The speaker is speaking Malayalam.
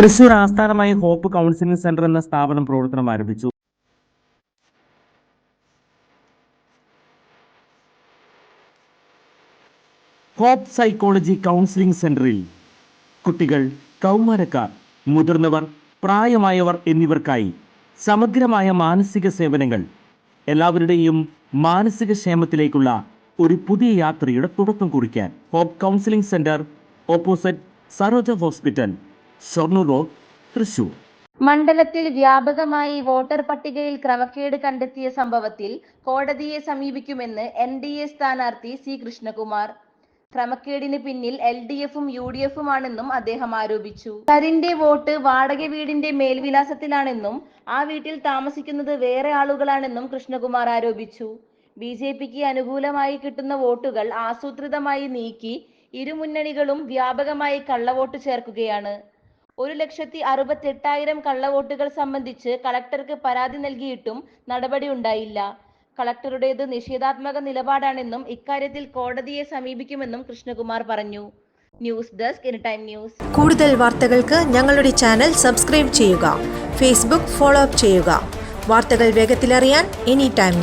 തൃശൂർ ആസ്ഥാനമായി ഹോപ്പ് കൗൺസിലിംഗ് സെന്റർ എന്ന സ്ഥാപനം പ്രവർത്തനം ആരംഭിച്ചു. ഹോപ്പ് സൈക്കോളജി കൗൺസിലിംഗ് സെന്ററിൽ കുട്ടികൾ, കൗമാരക്കാർ, മുതിർന്നവർ, പ്രായമായവർ എന്നിവർക്കായി സമഗ്രമായ മാനസിക സേവനങ്ങൾ, എല്ലാവരുടെയും മാനസിക ക്ഷേമത്തിലേക്കുള്ള ഒരു പുതിയ യാത്രയുടെ തുടക്കം കുറിക്കാൻ hope counselling centre, opposite Saroja hospital, Shoranur road, Thrissur. മണ്ഡലത്തിൽ വ്യാപകമായി വോട്ടർ പട്ടികയിൽ ക്രമക്കേട് കണ്ടെത്തിയ സംഭവത്തിൽ കോടതിയെ സമീപിക്കുമെന്ന് NDA സ്ഥാനാർത്ഥി C. കൃഷ്ണകുമാർ. ക്രമക്കേടിന് പിന്നിൽ LDFും UDFും ആണെന്നും അദ്ദേഹം ആരോപിച്ചു. തരിന്റെ വോട്ട് വാടക വീടിന്റെ മേൽവിലാസത്തിലാണെന്നും ആ വീട്ടിൽ താമസിക്കുന്നത് വേറെ ആളുകളാണെന്നും കൃഷ്ണകുമാർ ആരോപിച്ചു. BJPക്ക് അനുകൂലമായി കിട്ടുന്ന വോട്ടുകൾ ആസൂത്രിതമായി നീക്കി ഇരുമുന്നണികളും വ്യാപകമായി കള്ളവോട്ട് ചേർക്കുകയാണ്. 1,68,000 കള്ളവോട്ടുകൾ സംബന്ധിച്ച് കളക്ടർക്ക് പരാതി നൽകിയിട്ടും നടപടി ഉണ്ടായില്ല. കളക്ടറുടേത് നിഷേധാത്മക നിലപാടാണെന്നും ഇക്കാര്യത്തിൽ കോടതിയെ സമീപിക്കുമെന്നും കൃഷ്ണകുമാർ പറഞ്ഞു. News desk anytime news. കൂടുതൽ വാർത്തകൾക്ക് ഞങ്ങളുടെ ചാനൽ സബ്സ്ക്രൈബ് ചെയ്യുക. ഫേസ്ബുക്ക് ഫോളോ അപ്പ് ചെയ്യുക. വാർത്തകൾ വേഗത്തിലറിയാൻ എനിടൈം